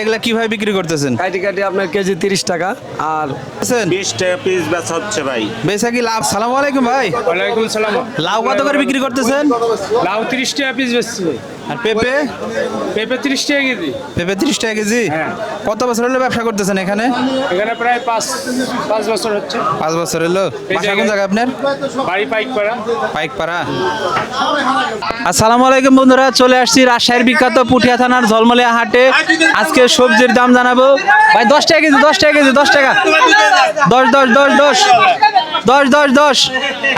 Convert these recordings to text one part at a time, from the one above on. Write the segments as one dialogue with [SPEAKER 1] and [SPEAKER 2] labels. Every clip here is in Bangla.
[SPEAKER 1] এগুলা কিভাবে বিক্রি করতেছেন?
[SPEAKER 2] কাটি কাটি আপনার কেজি 30 টাকা আর
[SPEAKER 3] 20 টাকা পিস বেচা হচ্ছে ভাই।
[SPEAKER 1] বেচা কি লাভ? সালাম আলাইকুম ভাই।
[SPEAKER 4] ওয়ালাইকুম সালাম।
[SPEAKER 1] লাউ কত করে বিক্রি করতেছেন?
[SPEAKER 4] লাউ 30 টাকা পিস বেচছি ভাই।
[SPEAKER 1] আর পেঁপে?
[SPEAKER 4] পেঁপে 30 টাকা কেজি।
[SPEAKER 1] পেঁপে 30 টাকা কেজি।
[SPEAKER 4] হ্যাঁ।
[SPEAKER 1] কত বছর হলো ব্যবসা করতেছেন এখানে?
[SPEAKER 4] এখানে প্রায় 5 বছর হচ্ছে।
[SPEAKER 1] 5 বছর হলো।
[SPEAKER 4] এই
[SPEAKER 1] বাসা কোন
[SPEAKER 4] জায়গায়।
[SPEAKER 1] জায়গা আপনার?
[SPEAKER 4] বাড়ি পাইকপাড়া।
[SPEAKER 1] পাইকপাড়া। আসসালামু আলাইকুম বন্ধুরা, চলে আসছি রাজশাহীর বিখ্যাত পুঠিয়া থানার ঝলমলিয়া হাটে। আজকে সবজির দাম জানাবো ভাই। 10 টাকা কেজি, 10 টাকা কেজি, 10 টাকা। 10 10 10 10 10 10 10।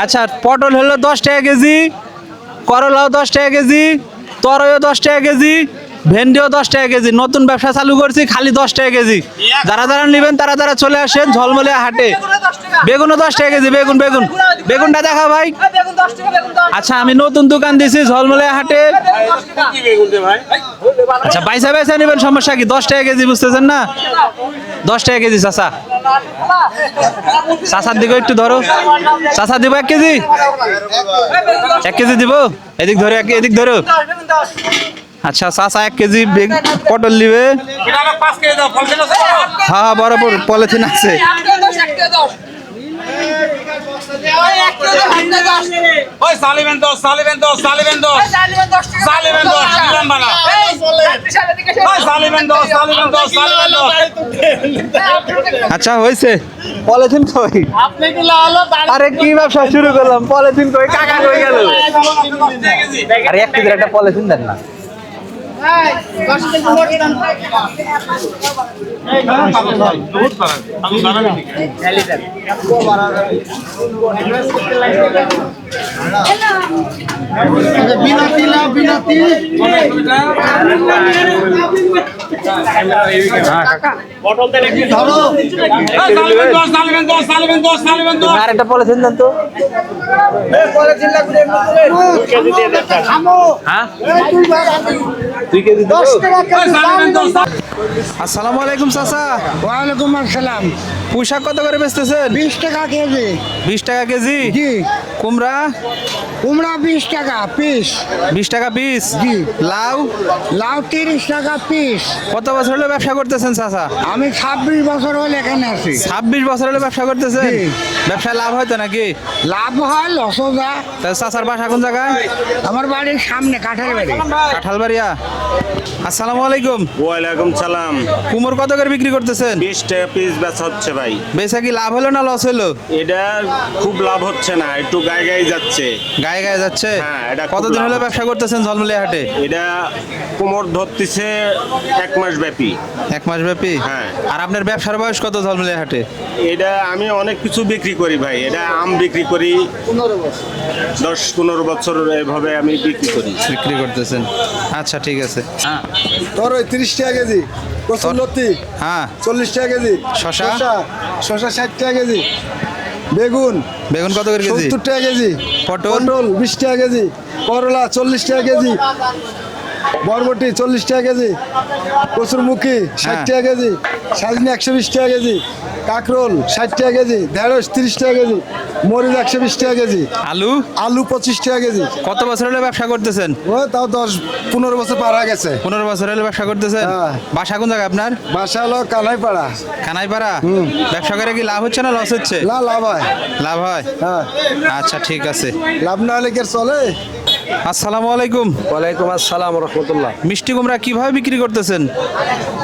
[SPEAKER 1] আচ্ছা, পটল হলো 10 টাকা কেজি, করলাও 10 টাকা কেজি, তরইও 10 টাকা কেজি, ভেন্ডিও 10 টাকা কেজি। নতুন ব্যবসা চালু করছি, খালি 10 টাকা কেজি। যারা যারা নেবেন তারা চলে আসেন ঝলমলিয়া হাটে। বেগুনও 10 টাকা কেজি। বেগুনটা দেখা ভাই। আচ্ছা, আমি নতুন দোকান দিয়েছি ঝলমলিয়া হাটে। আচ্ছা, পয়সা নেবেন, সমস্যা কি? 10 টাকা কেজি, বুঝতেছেন না? 10 টাকা কেজি। চাচা, চাচার দিকে একটু ধরো। চাচা দিব 1 কেজি? 1 কেজি দিব? এদিক ধরো, এদিক ধরো। আচ্ছা, চাচা 1 কেজি পটল নিবে। হ্যাঁ, বরাবর পলিথিন আছে। আচ্ছা, হয়েছে। পলিথিন কই? আরে কি ব্যবসা শুরু করলাম, পলিথিন কই? কাকা কই গেল? আরে 1 কেজির একটা পলিথিন দেন না। আর একটা পলিথিন দেন তো। হ্যাঁ, 2 কেজি। আসসালামু আলাইকুম চাচা।
[SPEAKER 5] ওয়ালাইকুম আসসালাম।
[SPEAKER 1] পুঁইশাক কত করে বেচতেছেন?
[SPEAKER 5] 20 টাকা কেজি।
[SPEAKER 1] 20 টাকা কেজি।
[SPEAKER 5] জি।
[SPEAKER 1] কুমড়া?
[SPEAKER 5] কুমড়া 20 টাকা পিস।
[SPEAKER 1] 20 টাকা পিস।
[SPEAKER 5] জি।
[SPEAKER 1] লাউ?
[SPEAKER 5] লাউ 30 টাকা পিস।
[SPEAKER 1] কত বছর হলো ব্যবসা করতেছেন চাচা?
[SPEAKER 5] আমি 26 বছর হলে এখানে আছি।
[SPEAKER 1] 26 বছর হলো ব্যবসা করতেছেন?
[SPEAKER 5] জি।
[SPEAKER 1] ব্যবসায় লাভ হয়তো নাকি?
[SPEAKER 5] লাভ হয় লসও যায়।
[SPEAKER 1] তা চাচার বাসা কোন জায়গায়?
[SPEAKER 5] আমার বাড়ির সামনে কাঠের বাড়ি।
[SPEAKER 1] কাঁঠালবাড়িয়া। আসসালামু আলাইকুম।
[SPEAKER 3] ওয়ালাইকুম সালাম।
[SPEAKER 1] কুমড় কত করে বিক্রি করতেছেন?
[SPEAKER 3] 20 টাকা পিস বেচা হচ্ছে ভাই।
[SPEAKER 1] বেচা কি লাভ হলো না লস হলো?
[SPEAKER 3] এটা খুব লাভ হচ্ছে না, একটু গায়ে গায়ে যাচ্ছে।
[SPEAKER 1] গায়ে যাচ্ছে?
[SPEAKER 3] হ্যাঁ, এটা খুব
[SPEAKER 1] কতদিন
[SPEAKER 3] লাভ
[SPEAKER 1] হলো
[SPEAKER 3] হচ্ছে।
[SPEAKER 1] ব্যবসা করতেছেন ঝলমলিয়া হাটে?
[SPEAKER 3] এটা কোমর ধরতেছে 1 মাস ব্যাপী।
[SPEAKER 1] 1 মাস ব্যাপী?
[SPEAKER 3] হ্যাঁ।
[SPEAKER 1] আর আপনার ব্যবসার বয়স কত ঝলমলিয়া হাটে?
[SPEAKER 3] এটা আমি অনেক কিছু বিক্রি করি ভাই। এটা আম বিক্রি করি 10-15 বছর এভাবে আমি বিক্রি করি।
[SPEAKER 1] বিক্রি করতেছেন? আচ্ছা, ঠিক আছে। হ্যাঁ।
[SPEAKER 6] তরই 30 টাকা কেজি, কচুর লতি
[SPEAKER 1] হ্যাঁ।
[SPEAKER 6] 40 টাকা কেজি,
[SPEAKER 1] শসা?
[SPEAKER 6] শসা 60 টাকা কেজি, বেগুন
[SPEAKER 1] বেগুন কত করে কেজি?
[SPEAKER 6] 70 টাকা কেজি,
[SPEAKER 1] পটল?
[SPEAKER 6] 20 টাকা কেজি, করলা 40 টাকা কেজি, বরবটি 40 টাকা কেজি, কচুরমুখী 60
[SPEAKER 1] হ্যাঁ।
[SPEAKER 6] টাকা কেজি, সাজনি 120 টাকা কেজি, কাঁকরোল 60 টাকা কেজি, ঢেঁড়স 30 টাকা কেজি, মরিচ 120 টাকা কেজি,
[SPEAKER 1] আলু?
[SPEAKER 6] আলু 25 টাকা কেজি।
[SPEAKER 1] কত বছর হলো ব্যবসা করতেছেন?
[SPEAKER 6] ও তাও 10-15 বছর পার হয়ে গেছে।
[SPEAKER 1] 15 বছর হলো ব্যবসা করতেছেন?
[SPEAKER 6] হ্যাঁ।
[SPEAKER 1] বাসা কোন জায়গা আপনার?
[SPEAKER 6] বাসা হলো কানাইপাড়া।
[SPEAKER 1] কানাইপাড়া? ব্যবসা করে কি লাভ হচ্ছে না লস হচ্ছে?
[SPEAKER 6] লাভ হয়।
[SPEAKER 1] লাভ হয়?
[SPEAKER 6] হ্যাঁ,
[SPEAKER 1] আচ্ছা, ঠিক আছে।
[SPEAKER 6] লাভ না হলে কি আর চলে?
[SPEAKER 1] আসসালামু আলাইকুম।
[SPEAKER 2] ওয়ালাইকুম আসসালাম রহমতুল্লাহ।
[SPEAKER 1] মিষ্টি কুমড়া কিভাবে বিক্রি করতেছেন?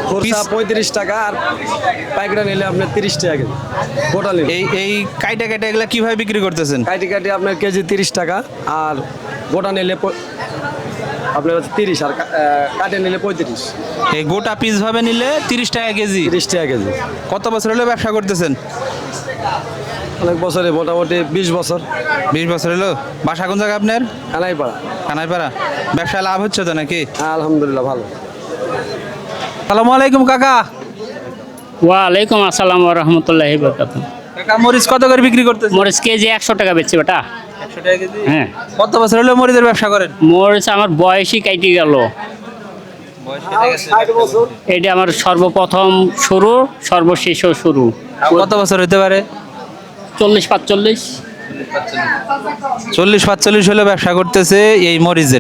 [SPEAKER 2] খুচরা 35 টাকা আর পাইকারি নিলে আপনার 30 টাকা কেজি। গোটা নিলে
[SPEAKER 1] এই কাইটা এগুলা কিভাবে বিক্রি করতেছেন?
[SPEAKER 2] কাটি কাটি আপনার কেজি 30 টাকা আর গোটা নিলে আপনার হচ্ছে 30 আর কাটে নিলে 35।
[SPEAKER 1] এই গোটা পিস ভাবে নিলে 30 টাকা কেজি।
[SPEAKER 2] 30 টাকা কেজি।
[SPEAKER 1] কত বছর হলো ব্যবসা করতেছেন?
[SPEAKER 2] অনেক বছরে, মোটামুটি 20 বছর।
[SPEAKER 1] 20 বছর হলো। বাসা কোন জায়গা আপনার?
[SPEAKER 2] কানাইপাড়া।
[SPEAKER 1] কানাইপাড়া। ব্যবসা লাভ হচ্ছে তো নাকি?
[SPEAKER 2] আলহামদুলিল্লাহ ভালো।
[SPEAKER 1] আসসালামু আলাইকুম কাকা।
[SPEAKER 7] ওয়ালাইকুম আসসালাম রহমতুল্লাহি বরকাতুহু।
[SPEAKER 1] কাকা, মরিচ কত করে বিক্রি করতেছেন?
[SPEAKER 7] মরিচ কেজি 100 টাকা বেচছে বেটা।
[SPEAKER 1] 100 টাকা কেজি?
[SPEAKER 7] হ্যাঁ।
[SPEAKER 1] কত বছর হলো মরিচের ব্যবসা করেন?
[SPEAKER 7] মরিচ আমার বয়সই কাইটে গেল। এটা আমার সর্বপ্রথম শুরু, সর্বশেষও শুরু।
[SPEAKER 1] কত বছর হতে পারে?
[SPEAKER 7] 40-45।
[SPEAKER 1] 40-45 হলে ব্যবসা করতেছে এই মরিচের।